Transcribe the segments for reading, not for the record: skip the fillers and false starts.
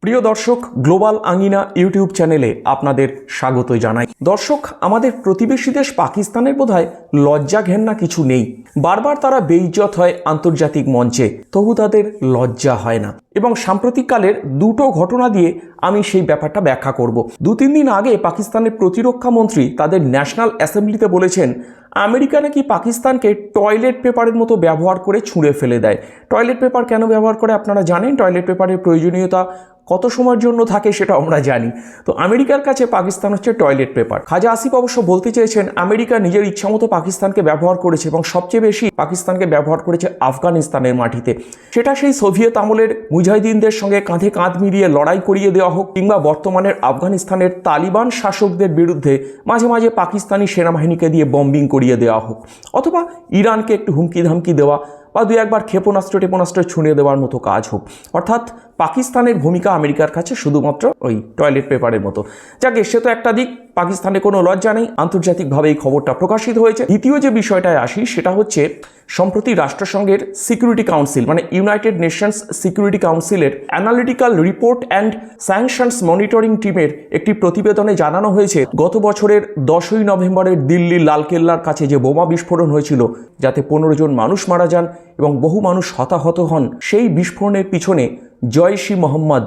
প্রিয় দর্শক, global আঙিনা YouTube চ্যানেলে আপনাদের স্বাগত জানাই। দর্শক, আমাদের প্রতিবেশী দেশ পাকিস্তানের বোধহয় লজ্জা ঘেন্না কিছু নেই। বারবার তারা বেইজ্জত হয় আন্তর্জাতিক মঞ্চে, তবু তাদের লজ্জা হয় না। এবং সাম্প্রতিককালের দুটো ঘটনা দিয়ে আমি সেই ব্যাপারটা ব্যাখ্যা করব। 2-3 দিন আগে পাকিস্তানের প্রতিরক্ষা মন্ত্রী তাদের ন্যাশনাল অ্যাসেম্বলিতে বলেছেন আমেরিকা নাকি পাকিস্তানকে টয়লেট পেপারের মতো ব্যবহার করে ছুঁড়ে ফেলে দেয়। টয়লেট পেপার কেন ব্যবহার করে আপনারা জানেন? টয়লেট পেপারের প্রয়োজনীয়তা কত সময়ের জন্য থাকে সেটা আমরা জানি। তো আমেরিকার কাছে পাকিস্তান হচ্ছে টয়লেট পেপার। খাজা আসিফ অবশ্য বলতে চেয়েছেন আমেরিকা নিজের ইচ্ছামতো পাকিস্তানকে ব্যবহার করেছে এবং সবচেয়ে বেশি পাকিস্তানকে ব্যবহার করেছে আফগানিস্তানের মাটিতে। সেটা সেই সোভিয়েত আমলের মুজাহিদিনদের সঙ্গে কাঁধে কাঁধ মিলিয়ে লড়াই করিয়ে দেওয়া হোক, কিংবা বর্তমানের আফগানিস্তানের তালিবান শাসকদের বিরুদ্ধে মাঝে মাঝে পাকিস্তানি সেনাবাহিনীকে দিয়ে বম্বিং করিয়ে দেওয়া হোক, অথবা ইরানকে একটু হুমকি ধামকি দেওয়া বা দু একবার ক্ষেপণাস্ত্র ছুঁড়ে দেওয়ার মতো কাজ হোক। অর্থাৎ পাকিস্তানের ভূমিকা আমেরিকার কাছে শুধুমাত্র ওই টয়লেট পেপারের মতো। যাকে সে তো একটা দিক, পাকিস্তানে কোনো লজ্জা নেই, আন্তর্জাতিকভাবে এই খবরটা প্রকাশিত হয়েছে। দ্বিতীয় যে বিষয়টায় আসি সেটা হচ্ছে সম্প্রতি রাষ্ট্রসংঘের সিকিউরিটি কাউন্সিল মানে ইউনাইটেড নেশনস সিকিউরিটি কাউন্সিলের analytical report and sanctions monitoring টিমের একটি প্রতিবেদনে জানানো হয়েছে গত বছরের 10ই নভেম্বরের দিল্লির লালকেল্লার কাছে যে বোমা বিস্ফোরণ হয়েছিল, যাতে 15 জন মানুষ মারা যান এবং বহু মানুষ হতাহত হন, সেই বিস্ফোরণের পিছনে জয়শ-ই-মোহাম্মদ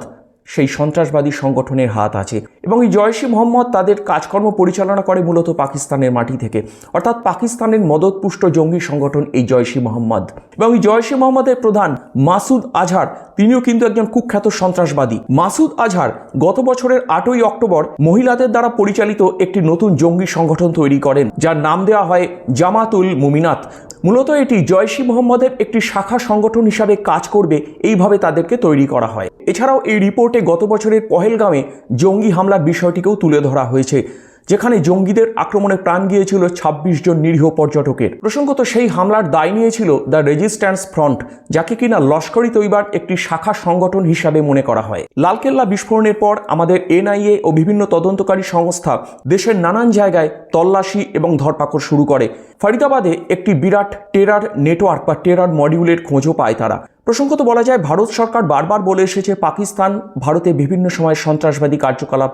সেই সন্ত্রাসবাদী সংগঠনের হাত আছে। এবং এই জয়শ-ই-মোহাম্মদ তাদের কাজকর্ম পরিচালনা করে মূলত পাকিস্তানের মাটি থেকে, অর্থাৎ পাকিস্তানের মদতপুষ্ট জঙ্গি সংগঠন এই জয়শ-ই-মোহাম্মদ। এবং এই জয়শ-ই-মোহাম্মদের প্রধান মাসুদ আজহার, তিনিও কিন্তু একজন কুখ্যাত সন্ত্রাসবাদী। মাসুদ আজহার গত বছরের 8ই অক্টোবর মহিলাদের দ্বারা পরিচালিত একটি নতুন জঙ্গি সংগঠন তৈরি করেন, যার নাম দেওয়া হয় জামাতুল মুমিনাত। মূলত এটি জয়শ-ই-মোহাম্মদের একটি শাখা সংগঠন হিসাবে কাজ করবে, এইভাবে তাদেরকে তৈরি করা হয়। এছাড়াও এই রিপোর্টে গত বছরের পহেলগামে জঙ্গি হামলার বিষয়টিকেও তুলে ধরা হয়েছে, যেখানে জঙ্গিদের আক্রমণে প্রাণ গিয়েছিল 26 জন নিরীহ পর্যটকের। প্রসঙ্গত সেই হামলার দায় নিয়েছিল দ্য রেজিস্ট্যান্স ফ্রন্ট, যাকে কিনা লস্কর-ই তৈবার একটি শাখা সংগঠন হিসাবে মনে করা হয়। লালকেল্লা বিস্ফোরণের পর আমাদের এনআইএ ও বিভিন্ন তদন্তকারী সংস্থা দেশের নানান জায়গায় তল্লাশি এবং ধরপাকড় শুরু করে। ফরিদাবাদে একটি বিরাট টেরার নেটওয়ার্ক বা টেরার মডিউলের খোঁজও পায় তারা। প্রসঙ্গত বলা যায়, ভারত সরকার বারবার বলে এসেছে পাকিস্তান ভারতে বিভিন্ন সময় সন্ত্রাসবাদী কার্যকলাপ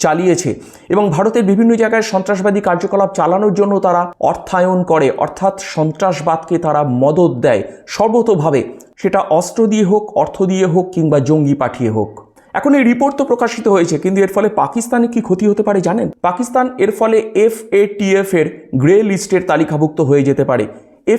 চালিয়েছে এবং ভারতের বিভিন্ন জায়গায় সন্ত্রাসবাদী কার্যকলাপ চালানোর জন্য তারা অর্থায়ন করে, অর্থাৎ সন্ত্রাসবাদকে তারা মদত দেয় সর্বতোভাবে, সেটা অস্ত্র দিয়ে হোক, অর্থ দিয়ে হোক, কিংবা জঙ্গি পাঠিয়ে হোক। এখন এই রিপোর্ট তো প্রকাশিত হয়েছে, কিন্তু এর ফলে পাকিস্তানে কি ক্ষতি হতে পারে জানেন? পাকিস্তান এর ফলে FATF এর গ্রে লিস্টের তালিকাভুক্ত হয়ে যেতে পারে।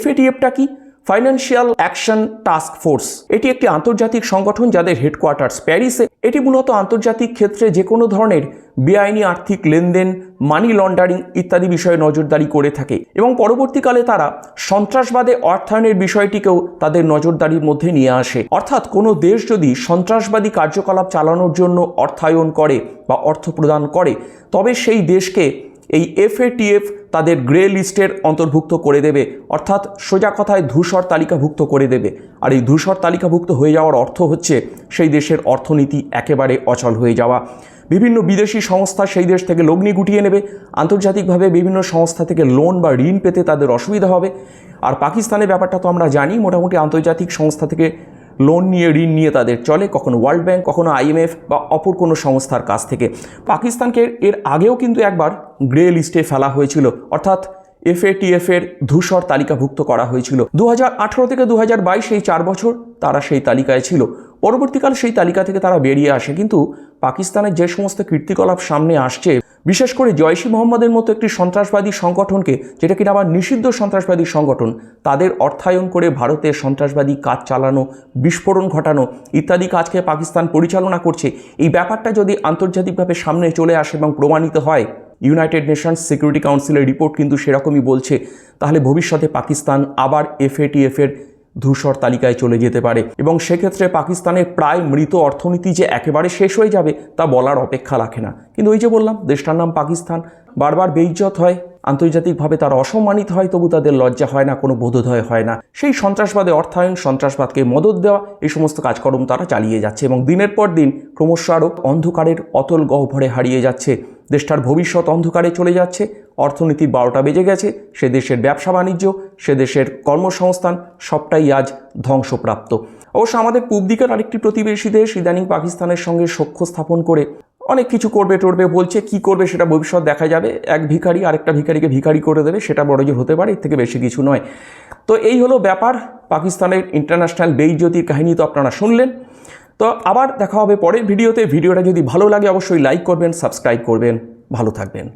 FATFটা কি? Financial action task force. এটি একটি আন্তর্জাতিক সংগঠন যাদের হেডকোয়ার্টার্স প্যারিসে। এটি মূলত আন্তর্জাতিক ক্ষেত্রে যে কোনো ধরনের বেআইনি আর্থিক লেনদেন, মানি লন্ডারিং ইত্যাদি বিষয়ে নজরদারি করে থাকে এবং পরবর্তীকালে তারা সন্ত্রাসবাদে অর্থায়নের বিষয়টিকেও তাদের নজরদারির মধ্যে নিয়ে আসে। অর্থাৎ কোনো দেশ যদি সন্ত্রাসবাদী কার্যকলাপ চালানোর জন্য অর্থায়ন করে বা অর্থ প্রদান করে, তবে সেই দেশকে এই FATF তাদের গ্রে লিস্টের অন্তর্ভুক্ত করে দেবে, অর্থাৎ সোজা কথায় ধূসর তালিকাভুক্ত করে দেবে। আর এই ধূসর তালিকাভুক্ত হয়ে যাওয়ার অর্থ হচ্ছে সেই দেশের অর্থনীতি একেবারে অচল হয়ে যাওয়া। বিভিন্ন বিদেশি সংস্থা সেই দেশ থেকে লগ্নি গুটিয়ে নেবে, আন্তর্জাতিকভাবে বিভিন্ন সংস্থা থেকে লোন বা ঋণ পেতে তাদের অসুবিধা হবে। আর পাকিস্তানের ব্যাপারটা তো আমরা জানি, মোটামুটি আন্তর্জাতিক সংস্থা থেকে লোন নিয়ে, ঋণ নিয়ে তাদের চলে, কখনো ওয়ার্ল্ড ব্যাংক, কখনো IMF বা অপর কোনো সংস্থার কাছ থেকে। পাকিস্তানকে এর আগেও কিন্তু একবার গ্রে লিস্টে ফেলা হয়েছিল, অর্থাৎ FATF এর ধূসর তালিকাভুক্ত করা হয়েছিল। 2018 থেকে 2022 এই 4 বছর তারা সেই তালিকায় ছিল। পরবর্তীকালে সেই তালিকা থেকে তারা বেরিয়ে আসে। কিন্তু পাকিস্তানের যে সমস্ত কীর্তিকলাপ সামনে আসছে, বিশেষ করে জয়শ-ই-মোহাম্মদের মতো একটি সন্ত্রাসবাদী সংগঠনকে, যেটা কিনা আবার নিষিদ্ধ সন্ত্রাসবাদী সংগঠন, তাদের অর্থায়ন করে ভারতে সন্ত্রাসবাদী কাজ চালানো, বিস্ফোরণ ঘটানো ইত্যাদি কাজকে পাকিস্তান পরিচালনা করছে, এই ব্যাপারটা যদি আন্তর্জাতিকভাবে সামনে চলে আসে এবং প্রমাণিত হয়, ইউনাইটেড নেশনস সিকিউরিটি কাউন্সিলের রিপোর্ট কিন্তু সেরকমই বলছে, তাহলে ভবিষ্যতে পাকিস্তান আবার FATF এর ধূসর তালিকায় চলে যেতে পারে এবং সেক্ষেত্রে পাকিস্তানের প্রায় মৃত অর্থনীতি যে একেবারে শেষ হয়ে যাবে তা বলার অপেক্ষা রাখে না। কিন্তু ওই যে বললাম, দেশটার নাম পাকিস্তান, বারবার বেইজ্জত হয়, আন্তর্জাতিকভাবে তারা অসম্মানিত হয়, তবু তাদের লজ্জা হয় না, কোনো বোধোদয় হয় না। সেই সন্ত্রাসবাদে অর্থায়ন, সন্ত্রাসবাদকে মদত দেওয়া, এই সমস্ত কাজকর্ম তারা চালিয়ে যাচ্ছে এবং দিনের পর দিন ক্রমশ আরও অন্ধকারের অতল গহ্বরে হারিয়ে যাচ্ছে। দেশটার ভবিষ্যৎ অন্ধকারে চলে যাচ্ছে, অর্থনীতির 12টা বেজে গেছে, সে দেশের ব্যবসা বাণিজ্য, সে দেশের কর্মসংস্থান সবটাই আজ ধ্বংসপ্রাপ্ত। অবশ্য আমাদের পূব দিকের আরেকটি প্রতিবেশী দেশ ইদানিং পাকিস্তানের সঙ্গে সখ্য স্থাপন করে অনেক কিছু করবে টরবে বলছে, কি করবে সেটা ভবিষ্যৎ দেখা যাবে। এক ভিখারি আরেকটা ভিখারিকে ভিখারি করে দেবে, সেটা বড় জোর হতে পারে, এর থেকে বেশি কিছু নয়। তো এই হলো ব্যাপার, পাকিস্তানের ইন্টারন্যাশনাল বেইজ্জতির কাহিনী তো আপনারা শুনলেন। তো আবার দেখা হবে পরের ভিডিওতে। ভিডিওটা যদি ভালো লাগে অবশ্যই লাইক করবেন, সাবস্ক্রাইব করবেন। ভালো থাকবেন।